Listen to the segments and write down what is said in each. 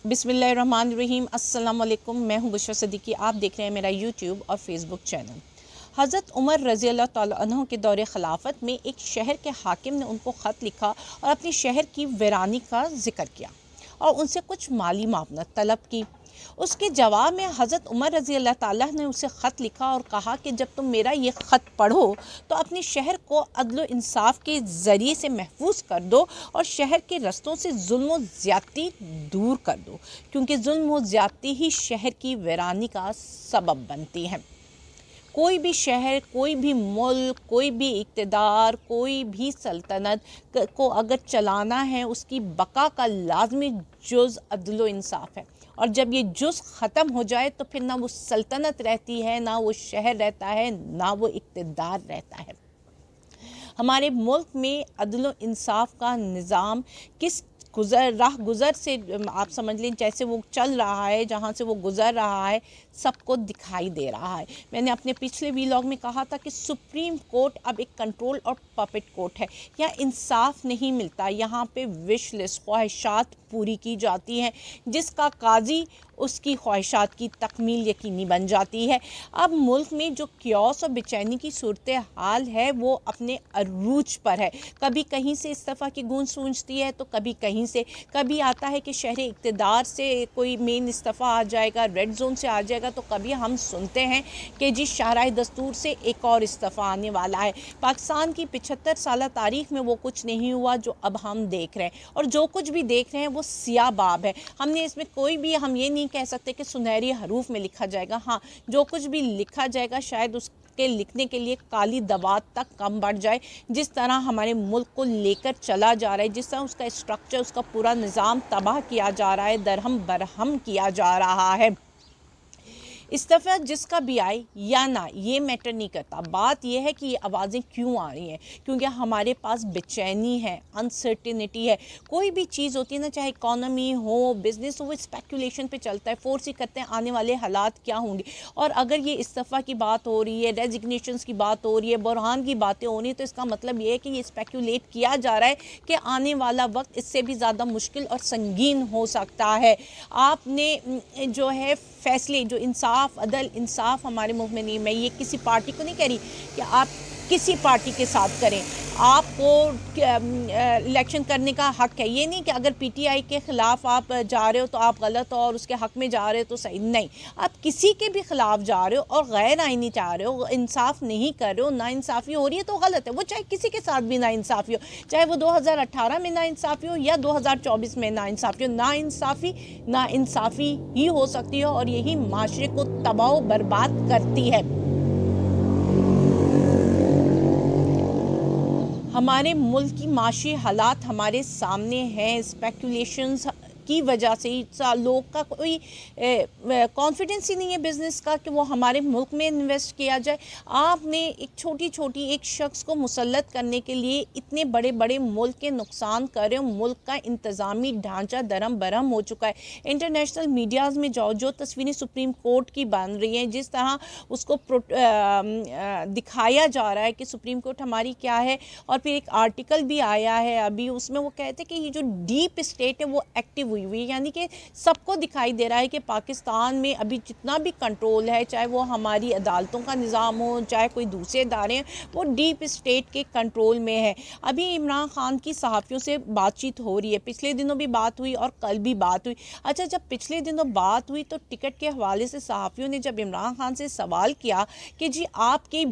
बिस्मिल्लाहिर्रहमानिर्रहीम। अस्सलाम वालेकुम। मैं हूं बुशरा सिद्दीकी। आप देख रहे हैं मेरा यूट्यूब और फेसबुक चैनल। हज़रत उमर रज़ी अल्लाह तआला अन्हु के दौरे ख़िलाफ़त में एक शहर के हाकिम ने उनको ख़त लिखा और अपने शहर की वीरानी का ज़िक्र किया और उनसे कुछ माली मावनत तलब की। उसके जवाब में हज़रत उमर रज़ी अल्लाह ताला ने उसे ख़त लिखा और कहा कि जब तुम मेरा ये ख़त पढ़ो तो अपने शहर को अदल व इंसाफ के ज़रिए से महफूज कर दो और शहर के रस्तों से जुल्म व ज़्यादती दूर कर दो, क्योंकि जुल्म व ज़्यादती ही शहर की वीरानी का सबब बनती है। कोई भी शहर, कोई भी मुल्क, कोई भी इक़्तिदार, कोई भी सल्तनत को अगर चलाना है, उसकी बका का लाज़मी जुज़ अदल व इंसाफ़ है। और जब ये जुज़ ख़त्म हो जाए तो फिर ना वो सल्तनत रहती है, ना वो शहर रहता है, ना वो इक़्तिदार रहता है। हमारे मुल्क में अदल व इंसाफ का निज़ाम किस गुज़र से आप समझ लें, जैसे वो चल रहा है, जहाँ से वो गुज़र रहा है, सबको दिखाई दे रहा है। मैंने अपने पिछले व्लॉग में कहा था कि सुप्रीम कोर्ट अब एक कंट्रोल और पपेट कोर्ट है। यहाँ इंसाफ नहीं मिलता, यहाँ पे विश लिस्ट ख्वाहिशात पूरी की जाती हैं, जिसका काजी उसकी ख्वाहिशात की तकमील यकीनी बन जाती है। अब मुल्क में जो क्योस और बेचैनी की सूरत हाल है वो अपने अरूज पर है। कभी कहीं से इस्तीफ़ा की गूंज सूंजती है तो कभी कहीं से, कभी आता है कि शहर इक़्तिदार से कोई मेन इस्तीफ़ा आ जाएगा, रेड जोन से आ जाएगा, तो कभी हम सुनते हैं कि जी शाहराह दस्तूर से एक और इस्तीफ़ा आने वाला है। पाकिस्तान की 75 साल तारीख़ में वो कुछ नहीं हुआ जो अब हम देख रहे हैं, और जो कुछ भी देख रहे हैं वो सियाह बाब है। हमने इसमें कोई भी, हम ये नहीं कह सकते कि सुनहरी हरूफ में लिखा जाएगा। हाँ, जो कुछ भी लिखा जाएगा शायद उसके लिखने के लिए काली दवात तक कम बढ़ जाए। जिस तरह हमारे मुल्क को लेकर चला जा रहा है, जिस तरह उसका स्ट्रक्चर, उसका पूरा निज़ाम तबाह किया जा रहा है, दरहम बरहम किया जा रहा है। इस्तीफ़ा जिसका भी आए या ना, ये मैटर नहीं करता। बात यह है कि ये आवाज़ें क्यों आ रही हैं, क्योंकि हमारे पास बेचैनी है, अनसर्टिनिटी है। कोई भी चीज़ होती है ना, चाहे इकॉनमी हो, बिज़नेस हो, वो स्पेकुलेशन पे चलता है, फोर्स ही करते हैं आने वाले हालात क्या होंगे। और अगर ये इस्तीफ़ा की बात हो रही है, रेजिग्नेशंस की बात हो रही है, बुरहान की बातें हो रही हैं, तो इसका मतलब ये है कि ये स्पेकुलेट किया जा रहा है कि आने वाला वक्त इससे भी ज़्यादा मुश्किल और संगीन हो सकता है। आपने जो है फ़ैसले, जो इंसाफ, अदल इंसाफ हमारे मुल्क में नहीं। मैं ये किसी पार्टी को नहीं कह रही कि आप किसी पार्टी के साथ करें, आपको इलेक्शन करने का हक़ है। ये नहीं कि अगर पीटीआई के ख़िलाफ़ आप जा रहे हो तो आप गलत हो और उसके हक़ में जा रहे हो तो सही। नहीं, आप किसी के भी ख़िलाफ़ जा रहे हो और गैर आइनी चाह रहे हो, इंसाफ नहीं कर रहे हो, नाइंसाफ़ी हो रही है तो गलत है। वो चाहे किसी के साथ भी नाइंसाफ़ी हो, चाहे वो 2018 में नाइंसाफ़ी हो या 2024 में नाइंसाफ़ी हो। नाइंसाफ़ी ही हो सकती है और यही माशरे को तबाह बर्बाद करती है। हमारे मुल्क की माशी हालात हमारे सामने हैं। स्पेकुलेशंस की वजह से ही लोग का कोई कॉन्फिडेंस ही नहीं है बिज़नेस का कि वो हमारे मुल्क में इन्वेस्ट किया जाए। आपने एक छोटी एक शख्स को मुसल्लत करने के लिए इतने बड़े बड़े मुल्क के नुकसान कर रहे हो। मुल्क का इंतज़ामी ढांचा दरम बरम हो चुका है। इंटरनेशनल मीडियाज़ में जो तस्वीरें सुप्रीम कोर्ट की बन रही हैं, जिस तरह उसको दिखाया जा रहा है कि सुप्रीम कोर्ट हमारी क्या है। और फिर एक आर्टिकल भी आया है अभी, उसमें वो कहते हैं कि ये जो डीप स्टेट है वो एक्टिव हुई है, यानी कि सबको दिखाई दे रहा है कि पाकिस्तान में अभी जितना भी कंट्रोल है, चाहे वो हमारी अदालतों का निज़ाम हो, चाहे कोई दूसरे इदारे हैं, वो डीप स्टेट के कंट्रोल में है। अभी इमरान खान की सहाफ़ियों से बातचीत हो रही है, पिछले दिनों भी बात हुई और कल भी बात हुई। अच्छा, जब पिछले दिनों बात हुई तो टिकट के हवाले से सहाफ़ियों ने जब इमरान खान से सवाल किया कि जी आपकी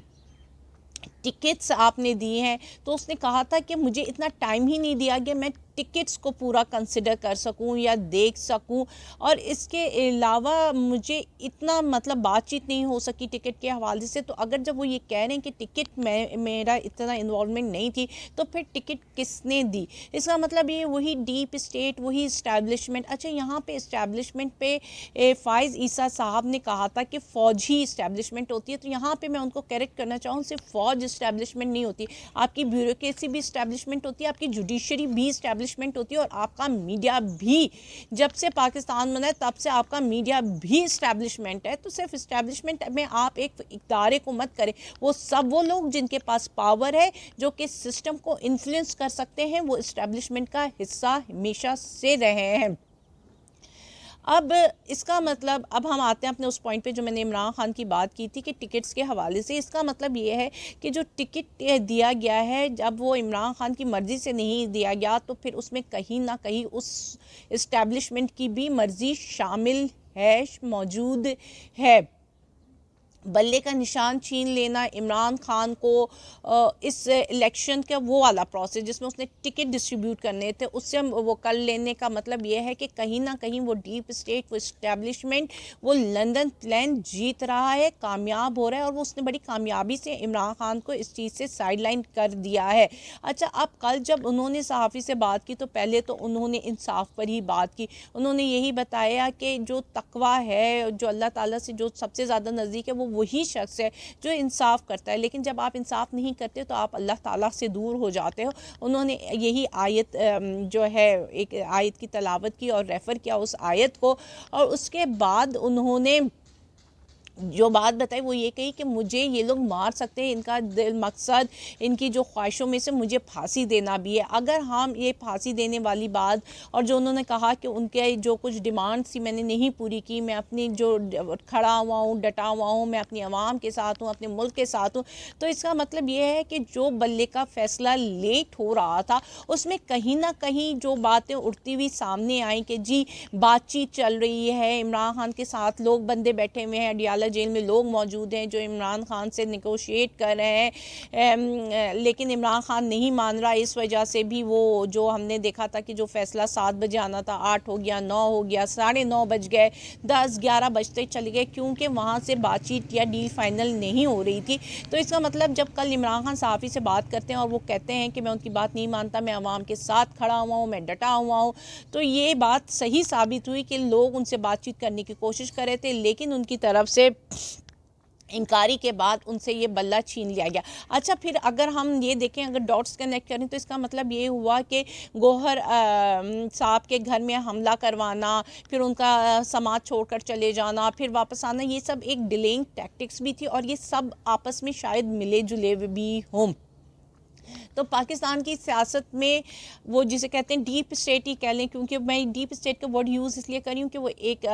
टिकट्स आपने दिए हैं, तो उसने कहा था कि मुझे इतना टाइम ही नहीं दिया गया मैं टिकट्स को पूरा कंसिडर कर सकूं या देख सकूं, और इसके अलावा मुझे इतना मतलब बातचीत नहीं हो सकी टिकट के हवाले से। तो अगर जब वो ये कह रहे हैं कि टिकट में मेरा इतना इन्वॉल्वमेंट नहीं थी, तो फिर टिकट किसने दी? इसका मतलब ये वही डीप स्टेट, वही इस्टेब्लिशमेंट। अच्छा, यहाँ पे इस्टेब्लिशमेंट पे फ़ाइज़ ईसा साहब ने कहा था कि फ़ौज ही इस्टेब्लिशमेंट होती है, तो यहाँ पे मैं उनको करेक्ट करना चाहूँ, सिर्फ फ़ौज इस्टेब्लिशमेंट नहीं होती, आपकी ब्यूरोक्रेसी भी इस्टेब्लिशमेंट होती है, आपकी जुडिशरी भी इस्टेब्लिशमेंट होती है, और आपका मीडिया भी, जब से पाकिस्तान बना है तब से आपका मीडिया भी इस्टेब्लिशमेंट है। तो सिर्फ इस्टेब्लिशमेंट में आप एक इदारे को मत करें, वो सब वो लोग जिनके पास पावर है, जो कि सिस्टम को इन्फ्लुएंस कर सकते हैं, वो इस्टेब्लिशमेंट का हिस्सा हमेशा से रहे हैं। अब इसका मतलब अब हम आते हैं अपने उस पॉइंट पे जो मैंने इमरान खान की बात की थी कि टिकट्स के हवाले से। इसका मतलब ये है कि जो टिकट दिया गया है, जब वो इमरान खान की मर्ज़ी से नहीं दिया गया तो फिर उसमें कहीं ना कहीं उस इस्टेब्लिशमेंट की भी मर्ज़ी शामिल है, मौजूद है। बल्ले का निशान छीन लेना इमरान खान को इस इलेक्शन का वो वाला प्रोसेस जिसमें उसने टिकट डिस्ट्रीब्यूट करने थे उससे वो कर लेने का मतलब ये है कि कहीं ना कहीं वो डीप स्टेट, वो इस्टेब्लिशमेंट, वो लंदन प्लान जीत रहा है, कामयाब हो रहा है, और वो उसने बड़ी कामयाबी से इमरान खान को इस चीज़ से साइडलाइन कर दिया है। अच्छा, अब कल जब उन्होंने सहाफ़ी से बात की तो पहले तो उन्होंने इंसाफ पर ही बात की। उन्होंने यही बताया कि जो तकवा है, जो अल्लाह ताला से जो सबसे ज़्यादा नज़दीक है, वो वही शख्स है जो इंसाफ करता है। लेकिन जब आप इंसाफ नहीं करते तो आप अल्लाह ताला से दूर हो जाते हो। उन्होंने यही आयत जो है, एक आयत की तलावत की और रेफ़र किया उस आयत को, और उसके बाद उन्होंने जो बात बताई वो ये कही कि मुझे ये लोग मार सकते हैं, इनका दिल मकसद, इनकी जो ख्वाहिशों में से मुझे फांसी देना भी है। अगर हम ये फांसी देने वाली बात, और जो उन्होंने कहा कि उनके जो कुछ डिमांड्स थी मैंने नहीं पूरी की, मैं अपनी जो खड़ा हुआ हूँ, डटा हुआ हूँ, मैं अपनी आवाम के साथ हूँ, अपने मुल्क के साथ हूँ, तो इसका मतलब ये है कि जो बल्ले का फ़ैसला लेट हो रहा था उसमें कहीं ना कहीं जो बातें उठती हुई सामने आई कि जी बातचीत चल रही है, इमरान खान के साथ लोग बंदे बैठे हुए हैं, अडियाला जेल में लोग मौजूद हैं जो इमरान खान से निगोशिएट कर रहे हैं, लेकिन इमरान खान नहीं मान रहा। इस वजह से भी वो जो हमने देखा था कि जो फ़ैसला 7 बजे आना था 8 हो गया, 9 हो गया, 9:30 बज गए, 10-11 बजते चले गए, क्योंकि वहाँ से बातचीत या डील फाइनल नहीं हो रही थी। तो इसका मतलब जब कल इमरान खान सहाफ़ी से बात करते हैं और वो कहते हैं कि मैं उनकी बात नहीं मानता, मैं अवाम के साथ खड़ा हुआ हूँ, मैं डटा हुआ हूँ, तो ये बात सही साबित हुई कि लोग उनसे बातचीत करने की कोशिश कर रहे थे, लेकिन उनकी तरफ से इनकारी के बाद उनसे ये बल्ला छीन लिया गया। अच्छा, फिर अगर हम ये देखें, अगर डॉट्स कनेक्ट करें, तो इसका मतलब ये हुआ कि गौहर साहब के घर में हमला करवाना, फिर उनका समाज छोड़कर चले जाना, फिर वापस आना, ये सब एक डिलेइंग टैक्टिक्स भी थी, और ये सब आपस में शायद मिले जुले भी हों। तो पाकिस्तान की सियासत में वो जिसे कहते हैं डीप स्टेट ही कह लें, क्योंकि मैं डीप स्टेट का वर्ड यूज़ इसलिए कर रही हूँ कि वो एक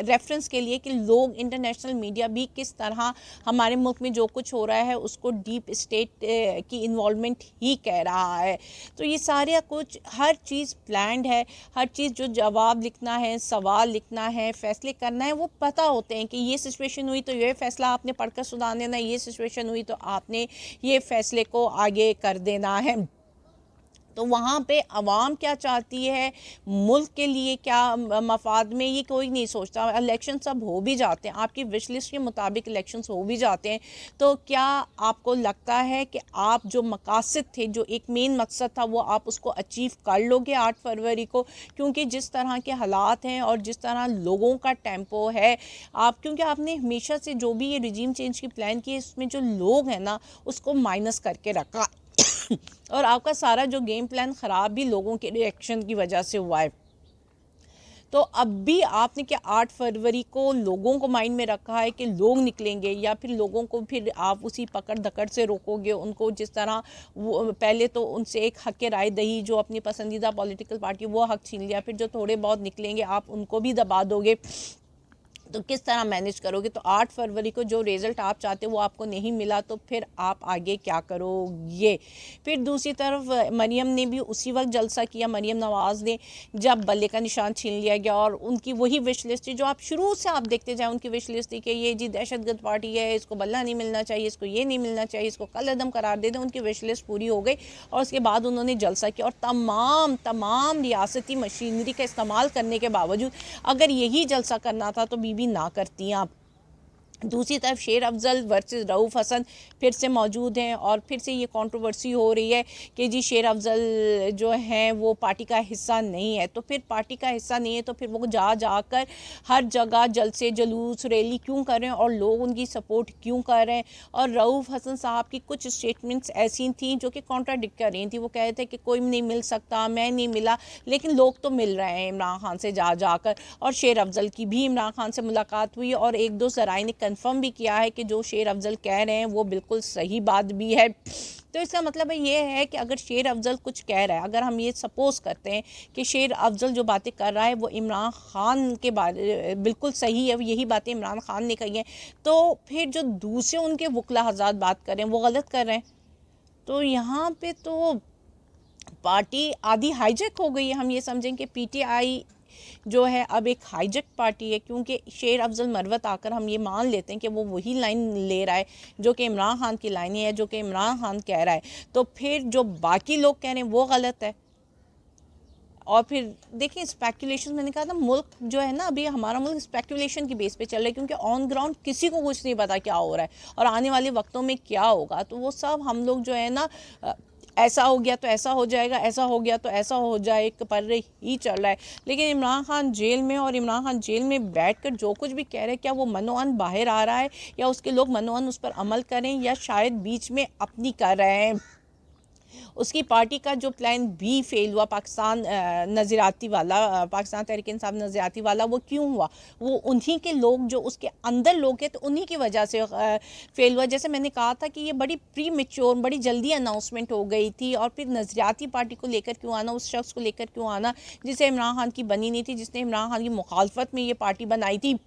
रेफरेंस के लिए कि लोग, इंटरनेशनल मीडिया भी किस तरह हमारे मुल्क में जो कुछ हो रहा है उसको डीप स्टेट की इन्वॉल्वमेंट ही कह रहा है। तो ये सारे कुछ हर चीज़ प्लान्ड है, हर चीज़ जो जवाब लिखना है, सवाल लिखना है, फ़ैसले करना है, वो पता होते हैं कि ये सिचुएशन हुई तो ये फ़ैसला आपने पढ़कर सुना देना, ये सिचुएशन हुई तो आपने ये फ़ैसले को आगे कर देना है। तो वहाँ पे अवाम क्या चाहती है, मुल्क के लिए क्या मफाद में, ये कोई नहीं सोचता। इलेक्शन सब हो भी जाते हैं, आपकी विश लिस्ट के मुताबिक इलेक्शंस हो भी जाते हैं, तो क्या आपको लगता है कि आप जो मकासद थे, जो एक मेन मकसद था, वो आप उसको अचीव कर लोगे 8 फरवरी को? क्योंकि जिस तरह के हालात हैं और जिस तरह लोगों का टेम्पो है, आप, क्योंकि आपने हमेशा से जो भी ये रिजीम चेंज की प्लान की है, इसमें जो लोग हैं ना उसको माइनस करके रखा और आपका सारा जो गेम प्लान ख़राब भी लोगों के रिएक्शन की वजह से हुआ है। तो अब भी आपने क्या 8 फरवरी को लोगों को माइंड में रखा है कि लोग निकलेंगे, या फिर लोगों को फिर आप उसी पकड़ धकड़ से रोकोगे उनको, जिस तरह वो पहले तो उनसे एक हक के राय दही, जो अपनी पसंदीदा पॉलिटिकल पार्टी, वो हक छीन लिया, फिर जो थोड़े बहुत निकलेंगे आप उनको भी दबा दोगे, तो किस तरह मैनेज करोगे? तो 8 फरवरी को जो रिज़ल्ट आप चाहते हो वो आपको नहीं मिला, तो फिर आप आगे क्या करोगे? फिर दूसरी तरफ मरीम ने भी उसी वक्त जलसा किया, मरीम नवाज़ ने, जब बल्ले का निशान छीन लिया गया, और उनकी वही विश लिस्ट थी जो आप शुरू से आप देखते जाए, उनकी विश लिस्ट थी कि ये जी दहशतगर्द पार्टी है, इसको बल्ला नहीं मिलना चाहिए, इसको ये नहीं मिलना चाहिए, इसको कलअदम करार दे दें। उनकी विश लिस्ट पूरी हो गई और उसके बाद उन्होंने जलसा किया, और तमाम रियासती मशीनरी का इस्तेमाल करने के बावजूद, अगर यही जलसा करना था तो बीबी ना करती आप। दूसरी तरफ शेर अफजल वर्सेस रऊफ़ हसन फिर से मौजूद हैं, और फिर से ये कंट्रोवर्सी हो रही है कि जी शेर अफजल जो हैं वो पार्टी का हिस्सा नहीं है। तो फिर पार्टी का हिस्सा नहीं है तो फिर वो जाकर हर जगह जलसे, जुलूस, रैली क्यों कर रहे हैं और लोग उनकी सपोर्ट क्यों कर रहे हैं? और रऊफ़ हसन साहब की कुछ स्टेटमेंट्स ऐसी थी जो कि कॉन्ट्राडिक्ट कर रही थी। वो कह रहे थे कि कोई नहीं मिल सकता, मैं नहीं मिला, लेकिन लोग तो मिल रहे हैं इमरान खान से जाकर। और शेर अफजल की भी इमरान खान से मुलाकात हुई, और एक दो ज़राए ने कंफर्म भी किया है कि जो शेर अफजल कह रहे हैं वो बिल्कुल सही बात भी है। तो इसका मतलब ये है कि अगर शेर अफजल कुछ कह रहा है, अगर हम ये सपोज़ करते हैं कि शेर अफजल जो बातें कर रहा है वो इमरान ख़ान के बारे बिल्कुल सही है, यही बातें इमरान ख़ान ने कही हैं, तो फिर जो दूसरे उनके वकला हज़रात बात कर रहे हैं वो गलत कर रहे हैं। तो यहाँ पे तो पार्टी आधी हाईजैक हो गई है। हम ये समझें कि पीटीआई जो है अब एक हाईजैक पार्टी है, क्योंकि शेर अफजल मरवत आकर हम ये मान लेते हैं कि वो वही लाइन ले रहा है जो कि इमरान खान की लाइन है, जो कि इमरान खान कह रहा है, तो फिर जो बाकी लोग कह रहे हैं वो गलत है। और फिर देखिए स्पेकुलेशन, मैंने कहा था मुल्क जो है ना, अभी हमारा मुल्क स्पेकुलेशन की बेस पे चल रहा है, क्योंकि ऑन ग्राउंड किसी को कुछ नहीं पता क्या हो रहा है और आने वाले वक्तों में क्या होगा। तो वो सब हम लोग जो है ना, ऐसा हो गया तो ऐसा हो जाएगा, ऐसा हो गया तो ऐसा हो जाए पर ही चल रहा है। लेकिन इमरान खान जेल में, और इमरान खान जेल में बैठकर जो कुछ भी कह रहे हैं, क्या वो मनोअन बाहर आ रहा है या उसके लोग मनोअन उस पर अमल करें, या शायद बीच में अपनी कर रहे हैं। उसकी पार्टी का जो प्लान बी फेल हुआ, पाकिस्तान नज़रियाती वाला, पाकिस्तान तहरीक इंसाफ नज़रियाती वाला, वो क्यों हुआ? वो उन्हीं के लोग जो उसके अंदर लोग हैं, तो उन्हीं की वजह से फेल हुआ। जैसे मैंने कहा था कि ये बड़ी प्री मेच्योर, बड़ी जल्दी अनाउंसमेंट हो गई थी। और फिर नज़रियाती पार्टी को लेकर क्यों आना, उस शख्स को लेकर क्यों आना जिसे इमरान खान की बनी नहीं थी, जिसने इमरान खान की मुखालफत में ये पार्टी बनाई थी।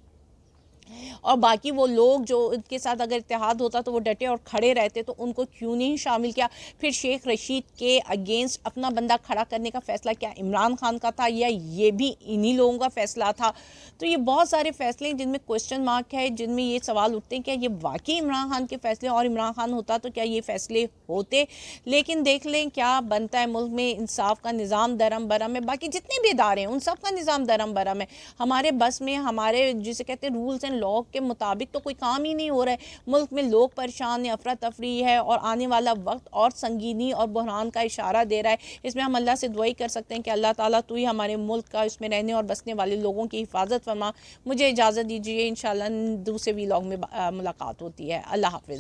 और बाकी वो लोग जो उनके साथ अगर इत्तेहाद होता तो वो डटे और खड़े रहते, तो उनको क्यों नहीं शामिल किया? फिर शेख रशीद के अगेंस्ट अपना बंदा खड़ा करने का फ़ैसला क्या इमरान खान का था, या ये भी इन्हीं लोगों का फ़ैसला था? तो ये बहुत सारे फ़ैसले हैं जिनमें क्वेश्चन मार्क है, जिनमें ये सवाल उठते हैं क्या ये वाकई इमरान खान के फ़ैसले, और इमरान खान होता तो क्या ये फ़ैसले होते? लेकिन देख लें क्या बनता है। मुल्क में इंसाफ का निज़ाम दरम बरम है, बाकी जितने भी इदारे हैं उन सब का निज़ाम दरम बरम है। हमारे बस में, हमारे जिसे कहते हैं रूल्स एंड लॉ के मुताबिक तो कोई काम ही नहीं हो रहा है। मुल्क में लोग परेशान हैं, अफरा तफरी है, और आने वाला वक्त और संगीनी और बहरान का इशारा दे रहा है। इसमें हम अल्लाह से दुआ ही कर सकते हैं कि अल्लाह ताला तू ही हमारे मुल्क का, इसमें रहने और बसने वाले लोगों की हिफाजत फरमा। मुझे इजाज़त दीजिए, इंशाल्लाह दूसरे व्लॉग में मुलाकात होती है। अल्लाह हाफिज़।